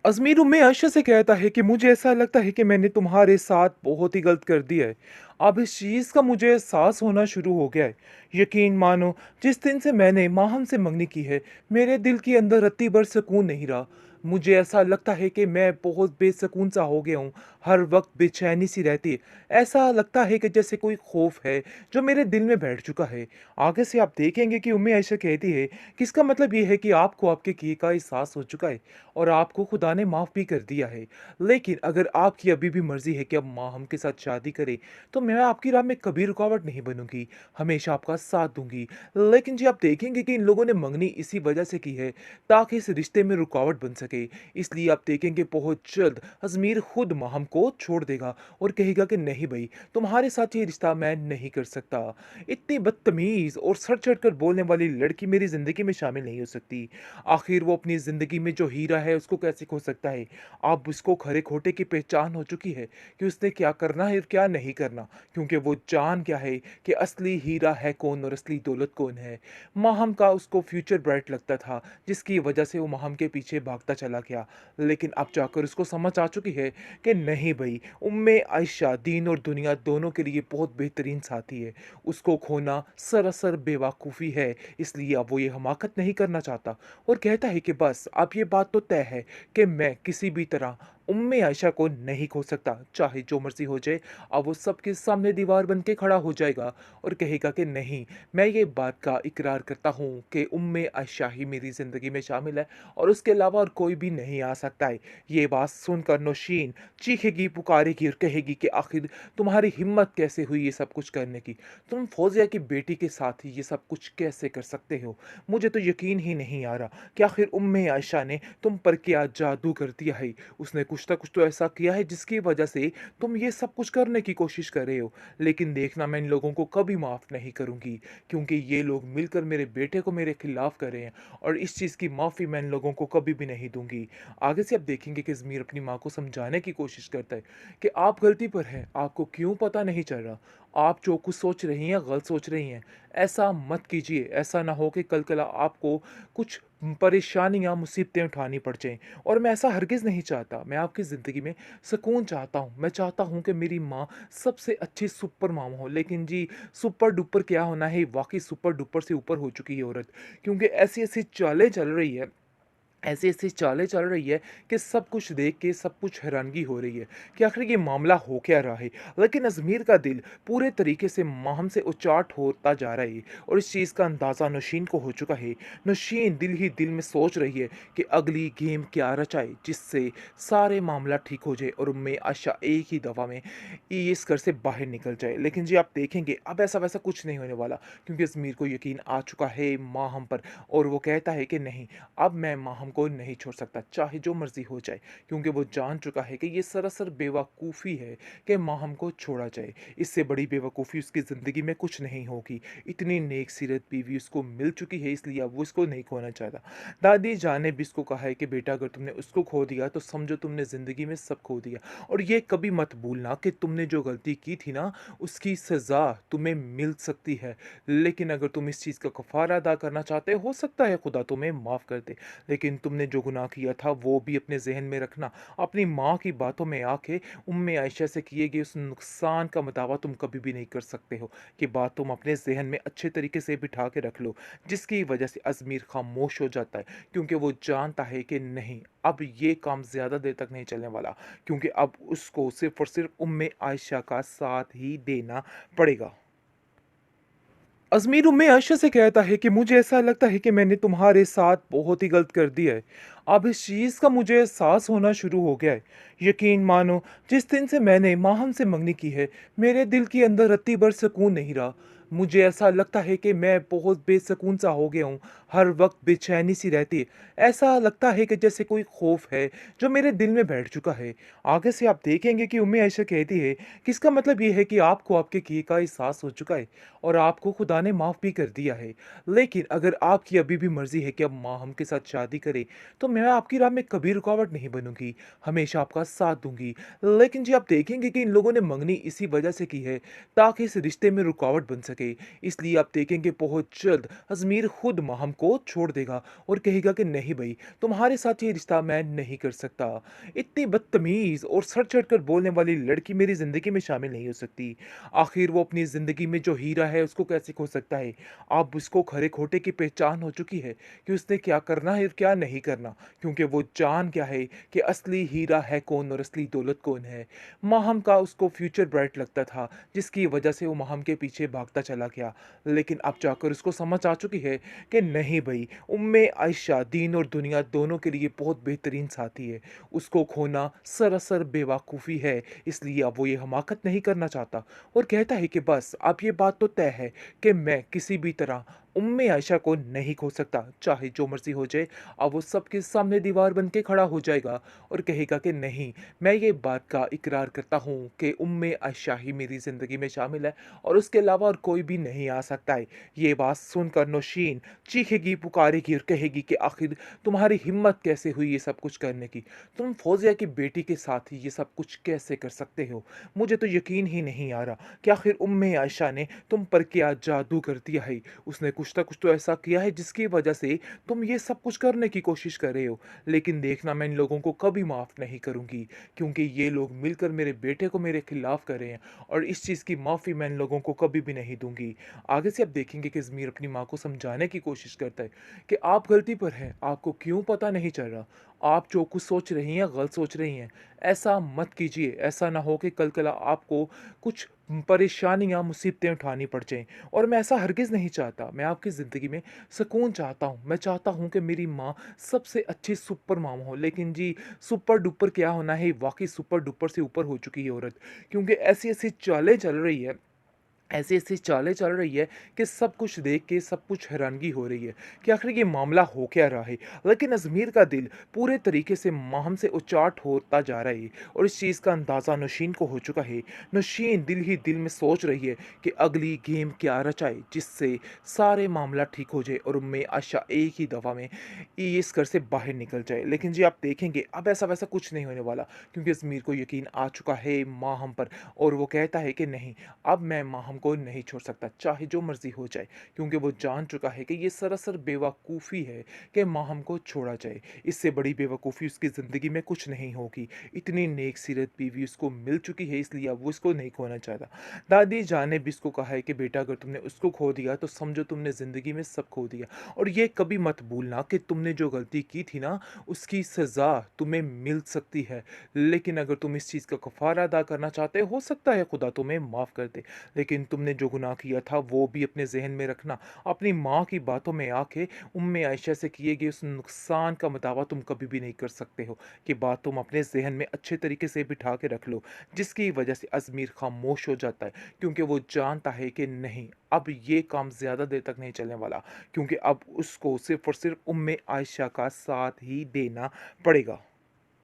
अज़मीर उम्मे आयशा से कहता है कि मुझे ऐसा लगता है कि मैंने तुम्हारे साथ बहुत ही गलत कर दिया है। अब इस चीज़ का मुझे एहसास होना शुरू हो गया है। यकीन मानो, जिस दिन से मैंने माहम से मंगनी की है, मेरे दिल के अंदर रत्ती भर सुकून नहीं रहा। मुझे ऐसा लगता है कि मैं बहुत बेसुकून सा हो गया हूँ। हर वक्त बेचैनी सी रहती है। ऐसा लगता है कि जैसे कोई खौफ है जो मेरे दिल में बैठ चुका है। आगे से आप देखेंगे कि उम्मे आयशा कहती है कि इसका मतलब ये है कि आपको आपके किए का एहसास हो चुका है और आपको खुदा ने माफ़ भी कर दिया है। लेकिन अगर आपकी अभी भी मर्ज़ी है कि अब माहम के साथ शादी करें, तो मैं आपकी राह में कभी रुकावट नहीं बनूँगी, हमेशा आपका साथ दूँगी। लेकिन जी आप देखेंगे कि इन लोगों ने मंगनी इसी वजह से की है, ताकि इस रिश्ते में रुकावट बन सके। इसलिए आप देखेंगे बहुत जल्द अज़मीर खुद माहम को छोड़ देगा और कहेगा कि नहीं भई, तुम्हारे साथ ये रिश्ता मैं नहीं कर सकता। इतनी बदतमीज़ और सर चढ़कर बोलने वाली लड़की मेरी ज़िंदगी में शामिल नहीं हो सकती। आखिर वो अपनी ज़िंदगी में जो हीरा है उसको कैसे खो सकता है? अब उसको खरे-खोटे की पहचान हो चुकी है कि उसने क्या करना है और क्या नहीं करना, क्योंकि वो जान गया है कि असली हीरा है कौन और असली दौलत कौन है। माहम का उसको फ्यूचर ब्राइट लगता था, जिसकी वजह से वो माहम के पीछे भागता चला गया। लेकिन अब जाकर उसको समझ आ चुकी है कि नहीं भई, उम्मे आयशा दीन और दुनिया दोनों के लिए बहुत बेहतरीन साथी है। उसको खोना सरासर बेवकूफ़ी है, इसलिए अब वो ये हमाकत नहीं करना चाहता। और कहता है कि बस अब ये बात तो तय है कि मैं किसी भी तरह उम्मे आयशा को नहीं खो सकता, चाहे जो मर्ज़ी हो जाए। अब वो सबके सामने दीवार बन के खड़ा हो जाएगा और कहेगा कि नहीं, मैं ये बात का इकरार करता हूँ कि उम्मे आयशा ही मेरी ज़िंदगी में शामिल है और उसके अलावा और कोई भी नहीं आ सकता है। ये बात सुनकर नौशीन चीखेगी, पुकारेगी और कहेगी कि आखिर तुम्हारी हिम्मत कैसे हुई ये सब कुछ करने की? तुम फ़ौज़िया की बेटी के साथ ही ये सब कुछ कैसे कर सकते हो? मुझे तो यकीन ही नहीं आ रहा कि आखिर उम्मे आयशा ने तुम पर क्या जादू कर दिया है। उसने कुछ ना कुछ तो ऐसा किया है जिसकी वजह से तुम ये सब कुछ करने की कोशिश कर रहे हो। लेकिन देखना, मैं इन लोगों को कभी माफ़ नहीं करूँगी, क्योंकि ये लोग मिलकर मेरे बेटे को मेरे खिलाफ कर रहे हैं और इस चीज़ की माफ़ी मैं इन लोगों को कभी भी नहीं दूँगी। आगे से आप देखेंगे कि ज़मीर अपनी माँ को समझाने की कोशिश करता है कि आप गलती पर हैं, आपको क्यों पता नहीं चल रहा? आप जो कुछ सोच रही हैं, गलत सोच रही हैं। ऐसा मत कीजिए, ऐसा ना हो कि कल आपको कुछ परेशानियाँ, मुसीबतें उठानी पड़ जाएँ और मैं ऐसा हरगिज़ नहीं चाहता। मैं आपकी ज़िंदगी में सुकून चाहता हूँ। मैं चाहता हूँ कि मेरी माँ सबसे अच्छी सुपर मॉम हो, लेकिन जी सुपर-डुपर क्या होना है, वाक़ई सुपर-डुपर से ऊपर हो चुकी है औरत। क्योंकि ऐसी-ऐसी चालें चल रही है, ऐसी-ऐसी चालें चल रही है कि सब कुछ देख के सब कुछ हैरानगी हो रही है कि आखिर ये मामला हो क्या रहा है। लेकिन अज़मीर का दिल पूरे तरीके से माहम से उचाट होता जा रहा है और इस चीज़ का अंदाज़ा नौशीन को हो चुका है। नौशीन दिल ही दिल में सोच रही है कि अगली गेम क्या रचाए जिससे सारे मामला ठीक हो जाए और उम्मे आयशा एक ही दफ़ा में इस घर से बाहर निकल जाए। लेकिन जी आप देखेंगे अब ऐसा-वैसा कुछ नहीं होने वाला, क्योंकि अज़मीर को यकीन आ चुका है माहम पर और वो कहता है कि नहीं, अब मैं माहम को नहीं छोड़ सकता, चाहे जो मर्ज़ी हो जाए, क्योंकि वो जान चुका है कि ये सरासर बेवकूफ़ी है कि माहम को छोड़ा जाए। इससे बड़ी बेवकूफ़ी उसकी ज़िंदगी में कुछ नहीं होगी। इतनी नेक सीरत बीवी उसको मिल चुकी है, इसलिए अब वो इसको नहीं खोना चाहता। दादी जान ने भी इसको कहा है कि बेटा, अगर तुमने उसको खो दिया तो समझो तुमने ज़िंदगी में सब खो दिया और ये कभी मत भूलना कि तुमने जो गलती की थी ना, उसकी सज़ा तुम्हें मिल सकती है। लेकिन अगर तुम इस चीज़ का कफ़ारा अदा करना चाहते हो सकता है खुदा तुम्हें माफ़ कर दे। लेकिन तुमने जो गुनाह किया था वो भी अपने ज़हन में रखना। अपनी माँ की बातों में आके उम्मे आयशा से किए गए उस नुकसान का मदावा तुम कभी भी नहीं कर सकते हो। कि बात तुम अपने ज़हन में अच्छे तरीके से बिठा के रख लो, जिसकी वजह से अज़मीर खामोश हो जाता है, क्योंकि वो जानता है कि नहीं, अब ये काम ज़्यादा देर तक नहीं चलने वाला, क्योंकि अब उसको सिर्फ़ और सिर्फ़ उम्मे आयशा का साथ ही देना पड़ेगा। अज़मीर उम्मे आयशा से कहता है कि मुझे ऐसा लगता है कि मैंने तुम्हारे साथ बहुत ही गलत कर दिया है। अब इस चीज़ का मुझे एहसास होना शुरू हो गया है। यकीन मानो, जिस दिन से मैंने माहम से मंगनी की है, मेरे दिल के अंदर रत्ती भर सुकून नहीं रहा। मुझे ऐसा लगता है कि मैं बहुत बेसुकून सा हो गया हूँ। हर वक्त बेचैनी सी रहती है। ऐसा लगता है कि जैसे कोई खौफ है जो मेरे दिल में बैठ चुका है। आगे से आप देखेंगे कि उम्मे आयशा कहती है कि इसका मतलब ये है कि आपको आपके किए का एहसास हो चुका है और आपको खुदा ने माफ़ भी कर दिया है। लेकिन अगर आपकी अभी भी मर्ज़ी है कि अब माहम के साथ शादी करें, तो मैं आपकी राह में कभी रुकावट नहीं बनूँगी, हमेशा आपका साथ दूँगी। लेकिन जी आप देखेंगे कि इन लोगों ने मंगनी इसी वजह से की है, ताकि इस रिश्ते में रुकावट बन सके। सके। इसलिए आप देखेंगे बहुत जल्द अज़मीर खुद माहम को छोड़ देगा और कहेगा कि नहीं भई, तुम्हारे साथ ये रिश्ता मैं नहीं कर सकता। इतनी बदतमीज़ और सर चढ़कर बोलने वाली लड़की मेरी ज़िंदगी में शामिल नहीं हो सकती। आखिर वो अपनी ज़िंदगी में जो हीरा है उसको कैसे खो सकता है? अब उसको खरे-खोटे की पहचान हो चुकी है कि उसने क्या करना है और क्या नहीं करना, क्योंकि वो जान गया है कि असली हीरा है कौन और असली दौलत कौन है। माहम का उसको फ्यूचर ब्राइट लगता था, जिसकी वजह से वो माहम के पीछे भागता चला गया। लेकिन अब जाकर उसको समझ आ चुकी है कि नहीं भई, उम्मे आयशा दीन और दुनिया दोनों के लिए बहुत बेहतरीन साथी है। उसको खोना सरासर बेवकूफ़ी है, इसलिए अब वो ये हमाकत नहीं करना चाहता और कहता है कि बस अब ये बात तो तय है कि मैं किसी भी तरह उम्मे आयशा को नहीं खो सकता, चाहे जो मर्ज़ी हो जाए। अब वो सबके सामने दीवार बन के खड़ा हो जाएगा और कहेगा कि नहीं, मैं ये बात का इकरार करता हूँ कि उम्मे आयशा ही मेरी ज़िंदगी में शामिल है और उसके अलावा और कोई भी नहीं आ सकता है। ये बात सुनकर नौशीन चीखेगी, पुकारेगी और कहेगी कि आखिर तुम्हारी हिम्मत कैसे हुई ये सब कुछ करने की? तुम फौजिया की बेटी के साथ ही ये सब कुछ कैसे कर सकते हो? मुझे तो यकीन ही नहीं आ रहा कि आखिर उम्मे आयशा ने तुम पर क्या जादू कर दिया है। उसने कुछ ना कुछ तो ऐसा किया है जिसकी वजह से तुम ये सब कुछ करने की कोशिश कर रहे हो। लेकिन देखना, मैं इन लोगों को कभी माफ़ नहीं करूँगी, क्योंकि ये लोग मिलकर मेरे बेटे को मेरे खिलाफ कर रहे हैं और इस चीज़ की माफ़ी मैं इन लोगों को कभी भी नहीं दूँगी। आगे से आप देखेंगे कि ज़मीर अपनी माँ को समझाने की कोशिश करता है कि आप गलती पर हैं, आपको क्यों पता नहीं चल रहा? आप जो कुछ सोच रही हैं, गलत सोच रही हैं। ऐसा मत कीजिए, ऐसा ना हो कि कल आपको कुछ परेशानियाँ, मुसीबतें उठानी पड़ जाएँ और मैं ऐसा हरगिज़ नहीं चाहता। मैं आपकी ज़िंदगी में सुकून चाहता हूँ। मैं चाहता हूँ कि मेरी माँ सबसे अच्छी सुपर मॉम हो। लेकिन जी, सुपर डुपर क्या होना है, वाक़ई सुपर डुपर से ऊपर हो चुकी है औरत। क्योंकि ऐसी-ऐसी चालें चल रही है, ऐसी-ऐसी चालें चल रही है कि सब कुछ देख के सब कुछ हैरानगी हो रही है कि आखिर ये मामला हो क्या रहा है। लेकिन अज़मीर का दिल पूरे तरीके से माहम से उचाट होता जा रहा है और इस चीज़ का अंदाज़ा नौशीन को हो चुका है। नौशीन दिल ही दिल में सोच रही है कि अगली गेम क्या रचाए जिससे सारे मामला ठीक हो जाए और उम्मे आशा एक ही दफ़ा में इस घर से बाहर निकल जाए। लेकिन जी, आप देखेंगे अब ऐसा-वैसा कुछ नहीं होने वाला, क्योंकि अज़मीर को यकीन आ चुका है माहम पर और वो कहता है कि नहीं, अब मैं माहम को नहीं छोड़ सकता, चाहे जो मर्ज़ी हो जाए, क्योंकि वो जान चुका है कि ये सरासर बेवकूफ़ी है कि माहम को छोड़ा जाए। इससे बड़ी बेवकूफ़ी उसकी ज़िंदगी में कुछ नहीं होगी। इतनी नेक सीरत बीवी उसको मिल चुकी है, इसलिए अब वो इसको नहीं खोना चाहता। दादी जान ने भी इसको कहा है कि बेटा, अगर तुमने उसको खो दिया तो समझो तुमने ज़िंदगी में सब खो दिया और ये कभी मत भूलना कि तुमने जो गलती की थी ना, उसकी सज़ा तुम्हें मिल सकती है। लेकिन अगर तुम इस चीज़ का कफ़ारा अदा करना चाहते हो सकता है खुदा तुम्हें माफ़ कर दे। लेकिन तुमने जो गुनाह किया था वो भी अपने ज़हन में रखना। अपनी माँ की बातों में आके उम्मे आयशा से किए गए उस नुकसान का मदावा तुम कभी भी नहीं कर सकते हो। कि बात तुम अपने ज़हन में अच्छे तरीके से बिठा के रख लो, जिसकी वजह से अज़मीर खामोश हो जाता है, क्योंकि वो जानता है कि नहीं, अब ये काम ज़्यादा देर तक नहीं चलने वाला, क्योंकि अब उसको सिर्फ़ और सिर्फ़ उम्मे आयशा का साथ ही देना पड़ेगा।